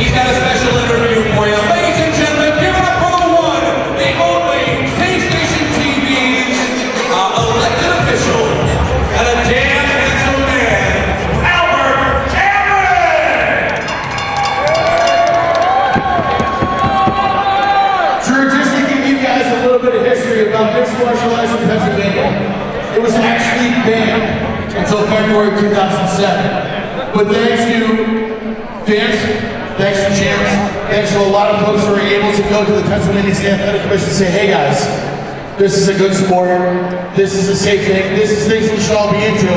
He's got a special interview for you. Ladies and gentlemen, give it up for the one, the only K-Station TV's elected official and a damn handsome man, Albert Cameron! Drew, just to give you guys a little bit of history about mixed martial arts in Pennsylvania, it was actually banned until February 2007. But thanks to Vince, thanks to champs, thanks to a lot of folks who were able to go to the Pennsylvania State Athletic Commission and say, hey guys, this is a good sport, this is a safe thing, this is things we should all be into.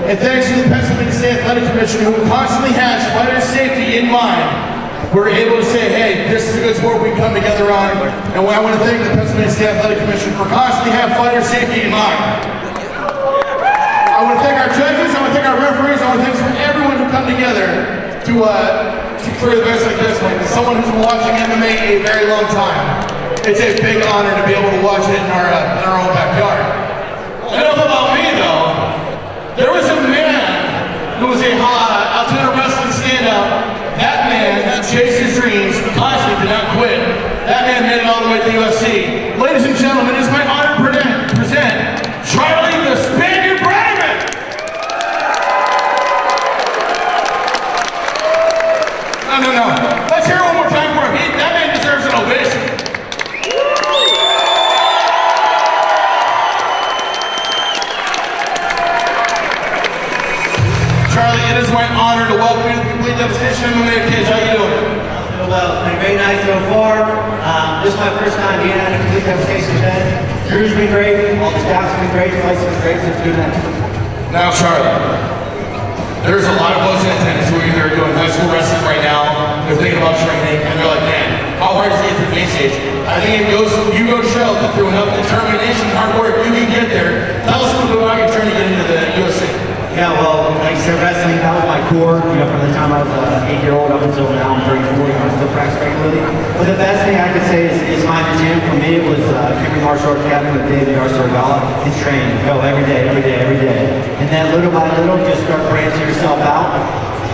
And thanks to the Pennsylvania State Athletic Commission, who constantly has fighter safety in mind, we're able to say, hey, this is a good sport we come together on. And I want to thank the Pennsylvania State Athletic Commission for constantly having fighter safety in mind. I want to thank our judges, I want to thank our referees, I want to thank everyone who come together to for events like this one. As someone who's been watching MMA a very long time, it's a big honor to be able to watch it in our own backyard. Enough about me though. There was a man who was a Altoona wrestling standout. That man chased his dreams, constantly did not quit. That man made it all the way to the UFC. Ladies and gentlemen, it's my honor to present Charlie the Spaniard Brandman! No. Let's hear it one more time for him. That man deserves an ovation. Charlie, it is my honor to welcome you to the Complete Devastation MMA Cage. How you doing? Well, it's been a great night so far. This is my first time being at a Complete Devastation event. Drew's been great, all the staff's been great, the fights have been great, so it's good night. Now, Charlie, there's a lot of folks in attendance who are either doing high school wrestling right now, they're thinking about training, and they're like, man, how hard is it to get through the main stage? I think you go show that through enough determination and hard work, you can get there. Tell us a little bit about your journey getting into the UFC. Yeah, well, like I said, wrestling, that was my core, from the time I was an 8-year-old up until now I'm 34, I still practice regularly. But the best thing I could say is find a gym. For me, it was Kimberly Martial Arts Academy with David Arsorgala and train, go every day. And then little by little, just start branching yourself out.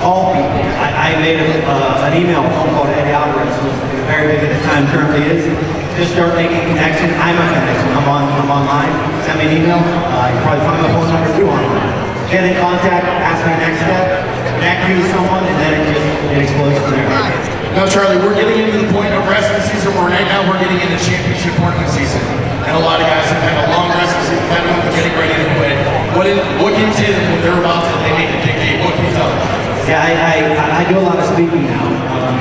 All people. I made an email phone call to Eddie Alvarez, who was very big at the time, currently is. Just start making connection. I'm a connection. I'm online. Send me an email. You can probably find my phone number too online. Get in contact, ask me the next step, connect you with someone, and then it explodes from there. Now, Charlie, we're getting into the point of wrestling season where right now we're getting into championship tournament season. And a lot of guys have had a long wrestling season, kind of getting ready to quit. What can you say to them when they're about to make a big game? What can you tell them? Yeah, I do a lot of speaking now.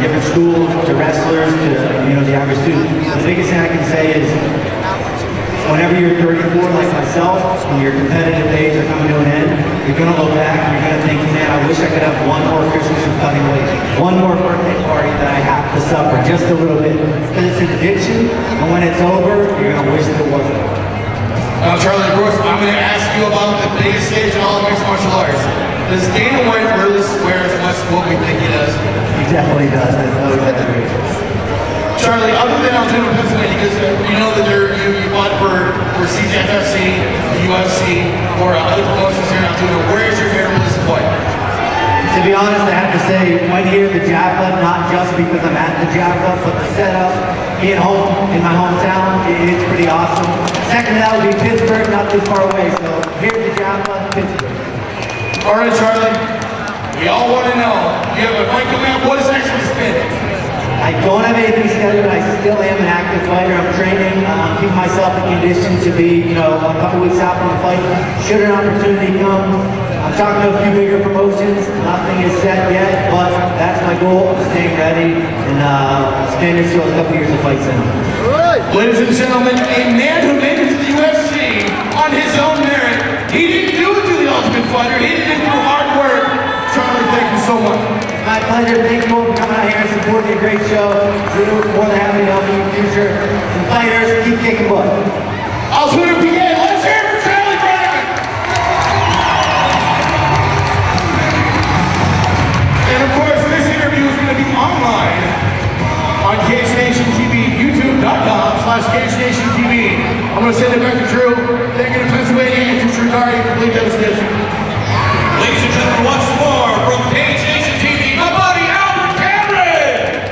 Different schools, to wrestlers, to the average student. The biggest thing I can say is, whenever you're 34 like myself, when your competitive days are coming to an end, you're going to look back and you're going to think, man, I wish I could have one more Christmas with cutting weight, one more birthday party that I have to suffer just a little bit. Because it's an addiction, and when it's over, you're going to wish that it wasn't. Now, Charlie, of course, I'm going to ask you about the biggest stage in all of mixed martial arts. Does Dana White really swear as much as what we think he does? He definitely does. That's no doubt. Charlie, other than Altoona, Pennsylvania, because you know that you fought for CJFFC, the UFC, or other promotions here in Altoona, where is your favorite place to fight? To be honest, I have to say, when here, the Jab Club, not just because I'm at the Jab Club, but the setup, being home, in my hometown, it's pretty awesome. Second, that would be Pittsburgh, not too far away, so here's the Jab Club, Pittsburgh. All right, Charlie, we all want to know, you have a fight coming up, what is actually spinning? I don't have anything scheduled, but I still am an active fighter. I'm training, keeping myself in condition to be, a couple weeks out from the fight. Should an opportunity come, I'm talking to a few bigger promotions. Nothing is set yet, but that's my goal. I'm staying ready and standing still a couple years of fights in. Ladies and gentlemen, a man who made it to the UFC on his own merit. He didn't do it through the Ultimate Fighter. He did it through hard work. Charlie, thank you so much. My pleasure. Thank you for coming out here and supporting a great show. We're more than happy to help you in the future. And fighters, keep kicking butt. Altoona, PA, let's hear it for Charlie Brandman. And of course, this interview is going to be online on K-Station TV, youtube.com/K-Station TV. I'm going to send it back to Drew. Thank you to Pennsylvania and to Tricari, Complete Devastation. Ladies and gentlemen, once more from K-Station TV, my buddy Albert Cameron!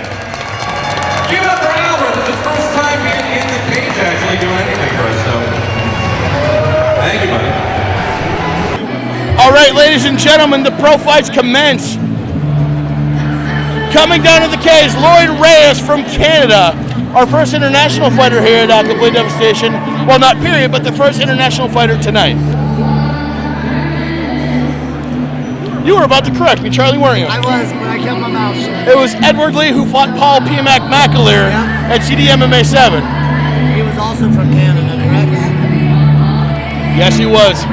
and gentlemen, the pro fights commence. Coming down to the cage, Lloyd Reyes from Canada, our first international fighter here at Complete Devastation. Well, not period, but the first international fighter tonight. You were about to correct me, Charlie, weren't you? I was, but I kept my mouth shut. It was Edward Lee who fought Paul P. McAleer at Cdmma 7. He was also from Canada, correct? Yes, he was.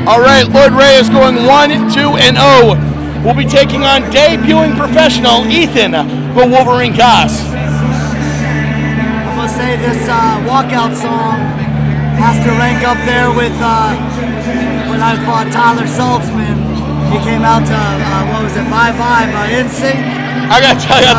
All right, Lloyd Reyes going 1-2-0. We'll be taking on debuting professional Ethan the Wolverine Goss. I'm going to say this walkout song has to rank up there with when I fought Tyler Saltzman. He came out to, what was it, Bye Bye by NSYNC. I got to tell you,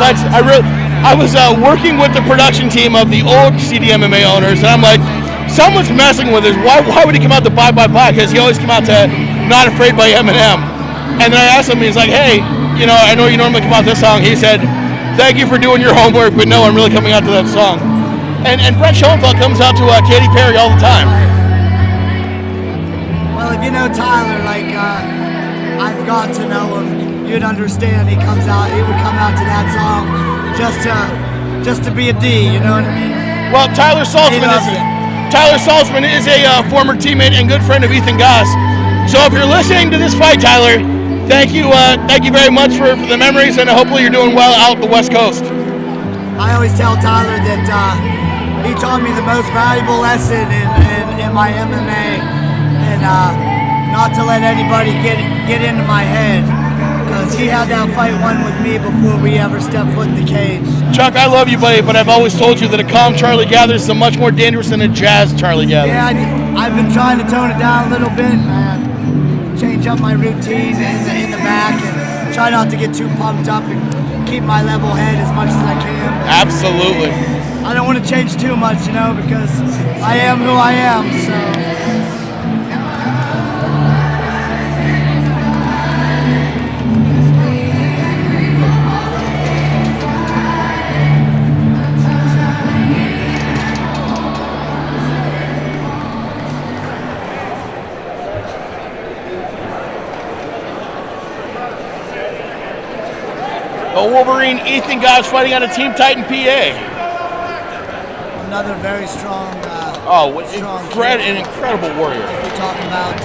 I was working with the production team of the old Cdmma owners, and I'm like, someone's messing with us. Why would he come out to Bye Bye Bye? Because he always come out to Not Afraid by Eminem. And then I asked him, he's like, hey, you know, I know you normally come out to this song. He said, thank you for doing your homework, but no, I'm really coming out to that song. And Brett Schoenfeld comes out to Katy Perry all the time. Well, if you know Tyler, like I've gotten to know him, you'd understand. He would come out to that song just to be a D, you know what I mean? Well, Tyler Saltzman is a former teammate and good friend of Ethan Goss. So if you're listening to this fight, Tyler, thank you very much for the memories, and hopefully you're doing well out the West Coast. I always tell Tyler that he taught me the most valuable lesson in my MMA, and not to let anybody get into my head, because he had that fight won with me before we ever stepped foot in the cage. Chuck, I love you, buddy, but I've always told you that a calm Charlie Gathers is much more dangerous than a jazz Charlie Gathers. Yeah, I've been trying to tone it down a little bit, man. Change up my routine in the back and try not to get too pumped up and keep my level head as much as I can. Absolutely. I don't want to change too much, you know, because I am who I am, so. The Wolverine Ethan Goss fighting on a Team Titan PA. Another very strong. An incredible warrior. We're talking about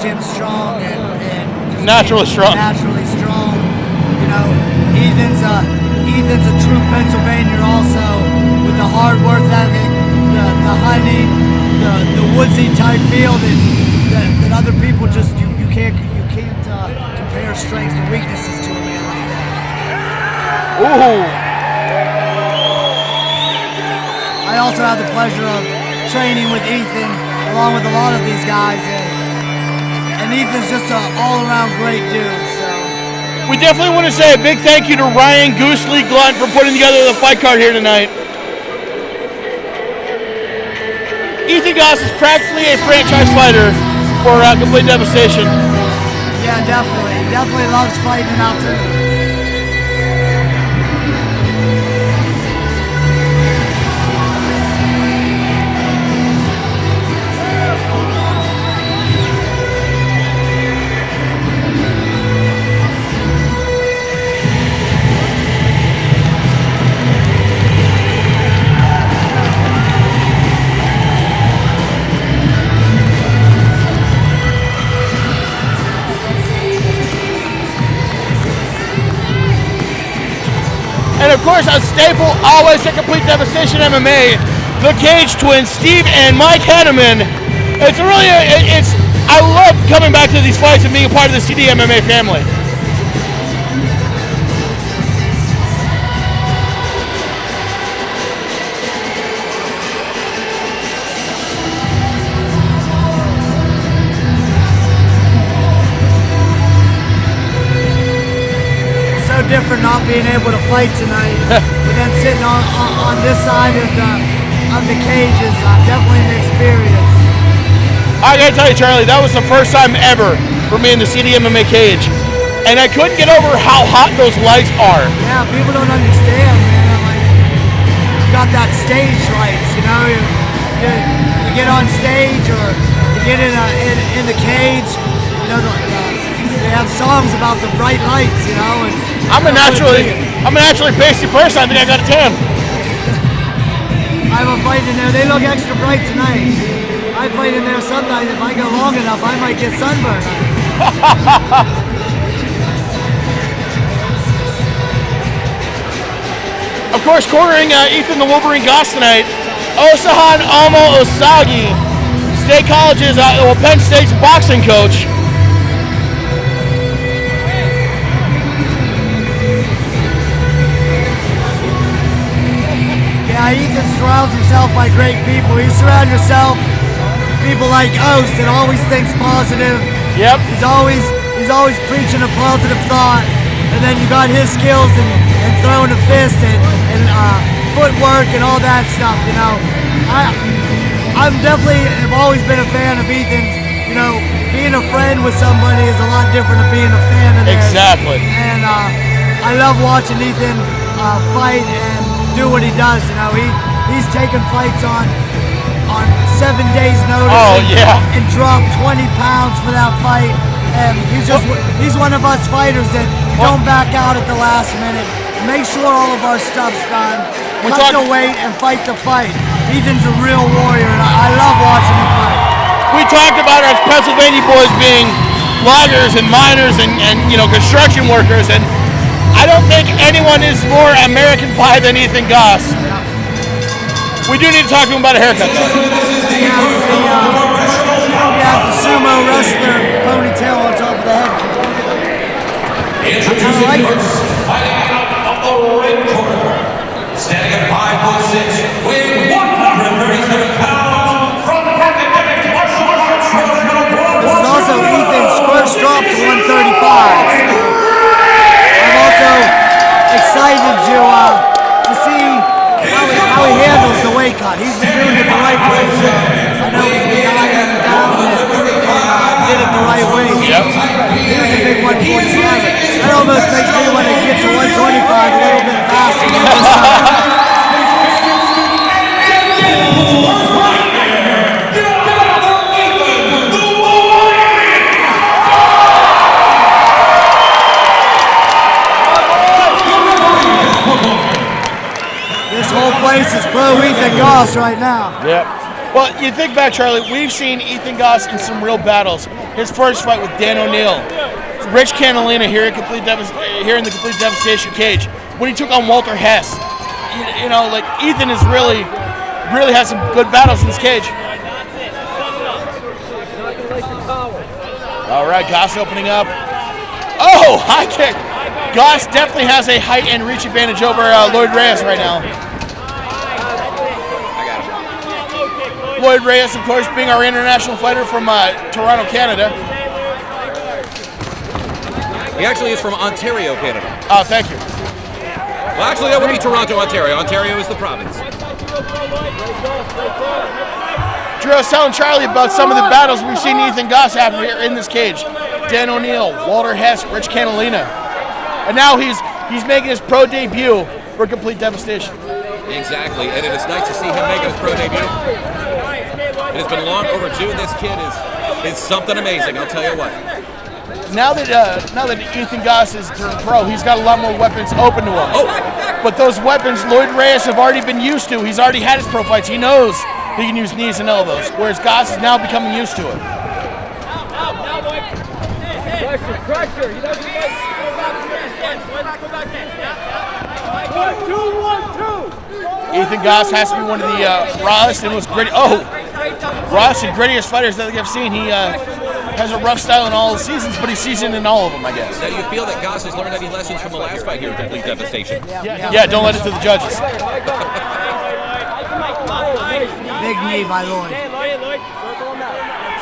Jim Strong and naturally strong. Naturally strong. You know, Ethan's a true Pennsylvanian also, with the hard work ethic, the hunting, the woodsy type feel that other people just you can't compare strengths and weaknesses to a man like that. Ooh. I also had the pleasure of training with Ethan, along with a lot of these guys, and Ethan's just an all-around great dude. So we definitely want to say a big thank you to Ryan Goosley Glunt for putting together the fight card here tonight. Ethan Goss is practically a franchise fighter for Complete Devastation. Yeah, definitely. He definitely loves fighting out too. And of course, a staple always at Complete Devastation MMA, the Cage Twins, Steve and Mike Henneman. I love coming back to these fights and being a part of the Cdmma family. Different not being able to fight tonight, but then sitting on this side of the cage is definitely an experience. I gotta tell you, Charlie, that was the first time ever for me in the Cdmma cage, and I couldn't get over how hot those lights are. Yeah, people don't understand, man. Like, got that stage lights, you know. You get on stage or you get in the cage, you know. They have songs about the bright lights, you know. And I'm a naturally pasty person. I think I got a tan. I have a fight in there. They look extra bright tonight. I fight in there sometimes. If I go long enough, I might get sunburned. Of course, cornering Ethan the Wolverine Goss tonight, Osahan Omo Osagi, State College's, Penn State's boxing coach. Yeah, Ethan surrounds himself by great people. You surround yourself people like Oast that always thinks positive. Yep. He's always preaching a positive thought. And then you got his skills and throwing a fist and footwork and all that stuff, you know. I've always been a fan of Ethan's. You know, being a friend with somebody is a lot different than being a fan of theirs. Exactly. And I love watching Ethan fight and do what he does. You know, he's taken fights on 7 days notice. Oh, yeah. And dropped 20 pounds for that fight. And he's one of us fighters that don't back out at the last minute. Make sure all of our stuff's done. Cut the weight and fight the fight. Ethan's a real warrior, and I love watching him fight. We talked about our Pennsylvania boys being loggers and miners and you know, construction workers, and I don't think anyone is more American pie than Ethan Goss. Yeah. We do need to talk to him about a haircut, though. He has the sumo wrestler ponytail on top of the head. I kind of like it. Fighting out of the red corner, standing at 5'6", weighing 137 pounds, from academic martial arts. This is also Ethan's first drop to 135. So I'm also excited to see how he handles the weight cut. He's been doing it the right way, so I know he's been dying him down and did it the right way. So he was a big 147. That almost makes me want to get to 125 a little bit faster than this time. This whole place is pro Ethan Goss right now. Yep. Well, you think back, Charlie, we've seen Ethan Goss in some real battles. His first fight with Dan O'Neill, Rich Catalina here in the Complete Devastation cage, when he took on Walter Hess. You know, like, Ethan is really has some good battles in this cage. All right, Goss opening up. Oh, high kick. Goss definitely has a height and reach advantage over Lloyd Reyes right now. Lloyd Reyes, of course, being our international fighter from Toronto, Canada. He actually is from Ontario, Canada. Oh, thank you. Well, actually, that would be Toronto, Ontario. Ontario is the province. Drew, I was telling Charlie about some of the battles we've seen Ethan Goss have here in this cage. Dan O'Neill, Walter Hess, Rich Catalina. And now he's making his pro debut for Complete Devastation. Exactly, and it is nice to see him make his pro debut. It has been long overdue. This kid is something amazing, I'll tell you what. Now that Ethan Goss is turned pro, he's got a lot more weapons open to him. Oh. But those weapons Lloyd Reyes have already been used to. He's already had his pro fights. He knows he can use knees and elbows, whereas Goss is now becoming used to it. Pressure. He doesn't like to go back to the stance. Go back in. 1, 2, 1, 2. Ethan Goss has to be one of the rawest and most gritty. Rawest and grittiest fighters that I've seen. He has a rough style in all the seasons, but he's seasoned in all of them, I guess. Now, do you feel that Goss has learned any lessons from the last fight here at Complete Devastation? Yeah, don't let it to the judges. Big knee by Lloyd.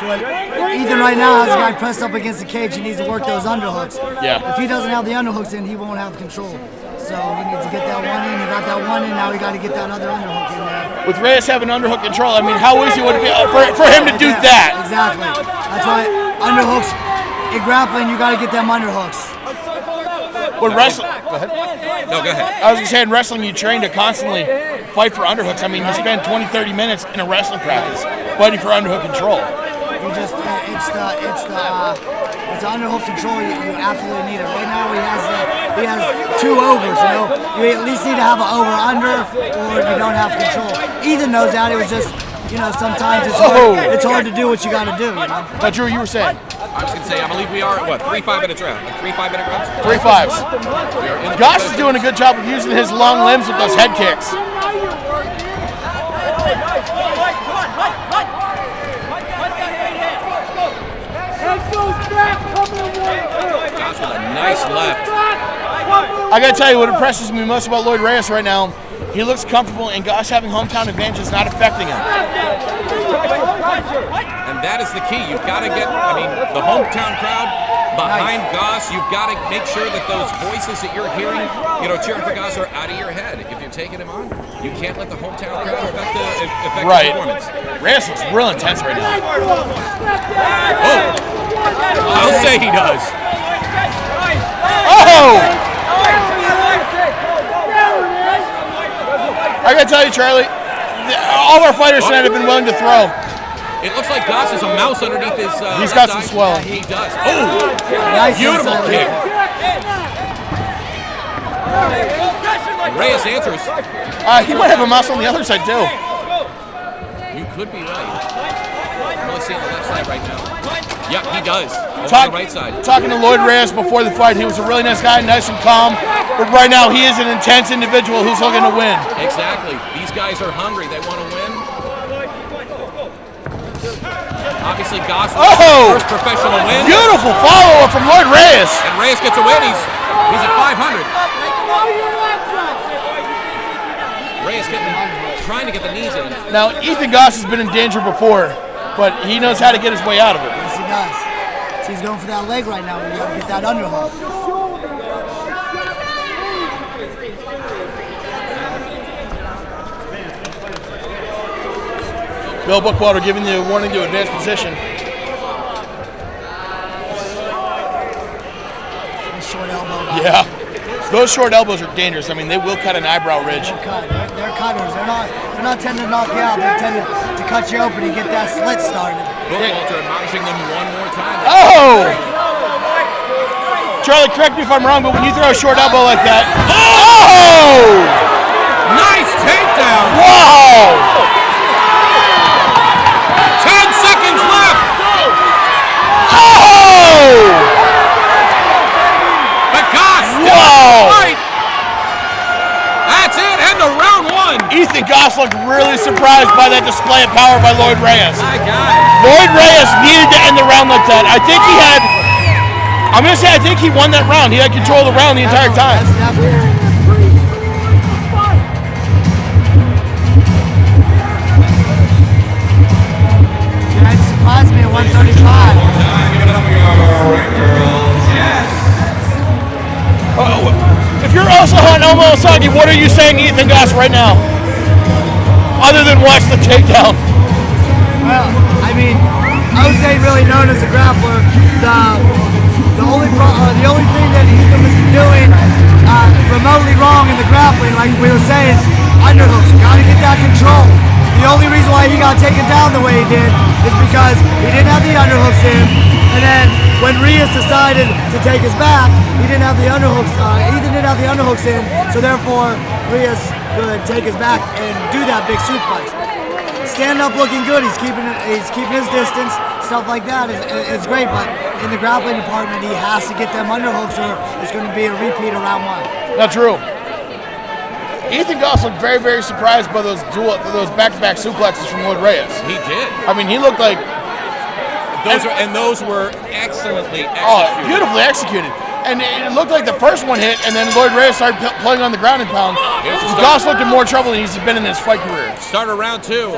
So Ethan right now has a guy pressed up against the cage. He needs to work those underhooks. Yeah. If he doesn't have the underhooks in, he won't have control. So he needs to get that one in. He got that one in. Now he got to get that other underhook in there. With Reyes having underhook control, I mean, how easy would it be for him to do that? Exactly. That's why underhooks in grappling, you got to get them underhooks. But wrestling. Go ahead. No, go ahead. I was going to say, in wrestling, you train to constantly fight for underhooks. I mean, you spend 20, 30 minutes in a wrestling practice fighting for underhook control. You just, it's the underhook control. You absolutely need it. Right now, he has 2 overs. You know, you at least need to have an over under, or you don't have control. Ethan knows that. It was just, you know, sometimes it's hard to do what you got to do. You know. But Drew, you were saying. I was going to say, I believe we are at what, 3 5-minute rounds? Like 3 5-minute rounds? 3 5s. Gosh is doing a good job of using his long limbs with those head kicks. Gosh with a nice left. I gotta tell you, what impresses me most about Lloyd Reyes right now, he looks comfortable, and Gosh having hometown advantage is not affecting him. And that is the key. You've got to get, I mean, the hometown crowd behind Goss. You've got to make sure that those voices that you're hearing, you know, cheering for Goss are out of your head. If you're taking him on, you can't let the hometown crowd affect the performance. Reyes looks real intense right now. Oh, I'll say he does. Oh! I gotta tell you, Charlie, all of our fighters tonight have been willing to throw. It looks like Goss has a mouse underneath his. He's got some swelling. He does. Oh, Nice beautiful inside kick. leg. Reyes answers. He might have a mouse on the other side too. You could be right. I'm only seeing the left side right now. Yep, he does. On the right side. Talking to Lloyd Reyes before the fight, he was a really nice guy, nice and calm. But right now, he is an intense individual who's looking to win. Exactly. These guys are hungry. They want to win. Obviously, Goss first professional win. Beautiful follow-up from Lloyd Reyes. And Reyes gets a win. He's at 500. Reyes trying to get the knees in. Now, Ethan Goss has been in danger before, but he knows how to get his way out of it. Yes, he does. So he's going for that leg right now. You got to get that underhook. Bill Bookwater giving the warning to advance position. Short elbow. Yeah. Those short elbows are dangerous. I mean, they will cut an eyebrow ridge. They're cutters. They're not tending to knock you out. They're tending to cut you open and get that slit started. Bookwater admonishing them one more time. Oh! Charlie, correct me if I'm wrong, but when you throw a short elbow like that. Oh! Nice takedown! Wow! 10 seconds left! Oh! But Goss Wow! fight. That's it, end of round 1. Ethan Goss looked really surprised by that display of power by Lloyd Reyes. My God. Lloyd Reyes needed to end the round like that. I think I think he won that round. He had control of the round the entire time. That's definitely. Yeah, it surprised me at 135. If you're also on Omo Osagi, what are you saying to Ethan Goss right now? Other than watch the takedown. Well, I mean, Jose really known as a grappler. The only thing that Ethan was doing remotely wrong in the grappling, like we were saying, underhooks. You gotta get that control. The only reason why he got taken down the way he did is because he didn't have the underhooks in, and then when Reyes decided to take his back, he didn't have the underhooks. Ethan didn't have the underhooks in, so therefore Reyes could take his back and do that big suplex. Stand up looking good. He's keeping his distance. Stuff like that is great, but in the grappling department, he has to get them underhooks, or it's going to be a repeat of round 1. Not true. Ethan Goss looked very, very surprised by those back-to-back suplexes from Lloyd Reyes. He did. I mean, he looked like Those were excellently executed. Oh, beautifully executed. And it looked like the first one hit, and then Lloyd Reyes started playing on the ground and pound. Goss looked in more trouble than he's been in his fight career. Start of round 2.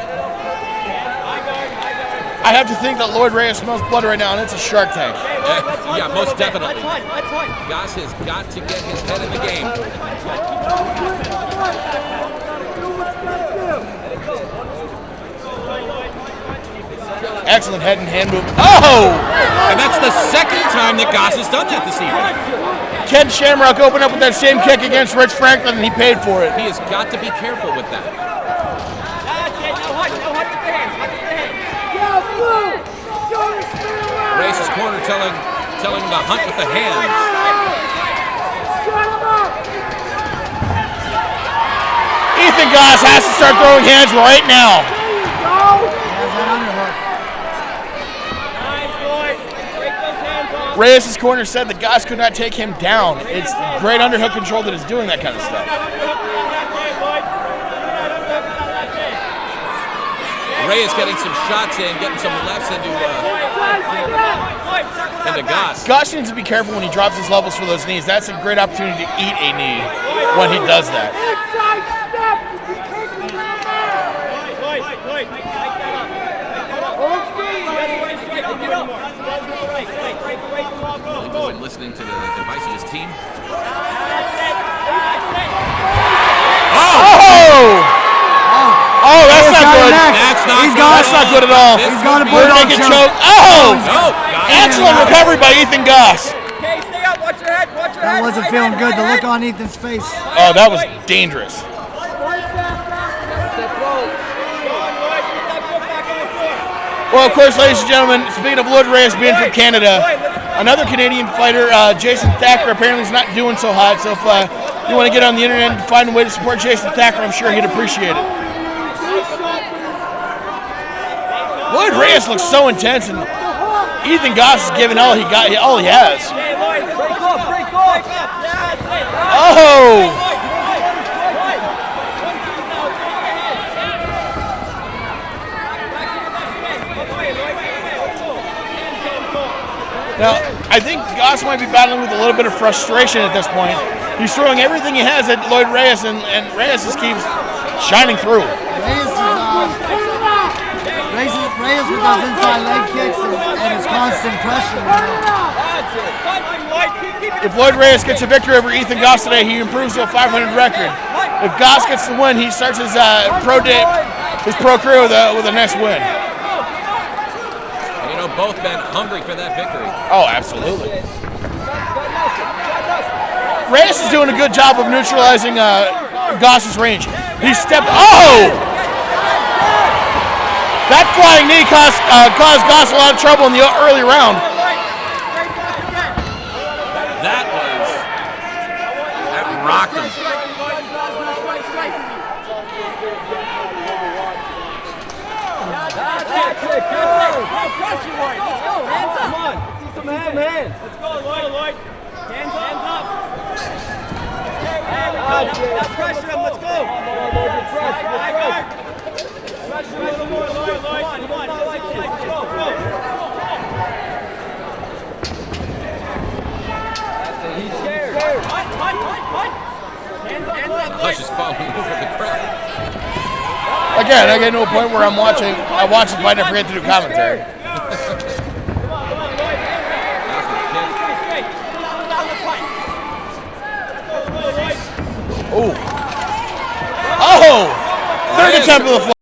I have to think that Lloyd Reyes smells blood right now, and it's a Shark Tank. Yeah, most definitely. Goss has got to get his head in the game. Excellent head and hand move. Oh! And that's the second time that Goss has done that this evening. Ken Shamrock opened up with that same kick against Rich Franklin, and he paid for it. He has got to be careful with that. That's it. No hug with the hands. Hug with the hands. Reyes' corner telling him to hunt with the hands. Ethan Goss has to start throwing hands right now. Nice, Lloyd. Break those hands off. Reyes' corner said that Goss could not take him down. It's great underhook control that is doing that kind of stuff. Reyes getting some shots in, getting some lefts into Goss. Goss needs to be careful when he drops his levels for those knees. That's a great opportunity to eat a knee when he does that. Lloyd listening to the advice of his team. Oh, that's not good. That's not good at all. He's got a bulldog choke. Oh! No! Excellent recovery by Ethan Goss. Okay, stay up. Watch your head. Watch your head. That wasn't feeling good. The look on Ethan's face. Oh, that was dangerous. Well, of course, ladies and gentlemen, speaking of Lloyd Reyes being from Canada, another Canadian fighter, Jason Thacker, apparently is not doing so hot. So if you want to get on the internet and find a way to support Jason Thacker, I'm sure he'd appreciate it. Lloyd Reyes looks so intense, and Ethan Goss is giving all he has. Oh! Now, I think Goss might be battling with a little bit of frustration at this point. He's throwing everything he has at Lloyd Reyes, and Reyes just keeps shining through. Reyes with those inside leg kicks and his constant pressure. If Lloyd Reyes gets a victory over Ethan Goss today, he improves to a 500 record. If Goss gets the win, he starts his pro career with a nice win. And you know, both men hungry for that victory. Oh, absolutely. Reyes is doing a good job of neutralizing Goss's range. He stepped. Oh! That flying knee caused Goss a lot of trouble in the early round. That rocked him. Let's go. Hands up. Come on. See some hands. Let's go, Lloyd. Hands up. Now pressure him. Let's go. He's scared. Hush is falling over the crowd. Again, I get to a point where I watch the fight and I forget to do commentary. Oh! Third attempt of the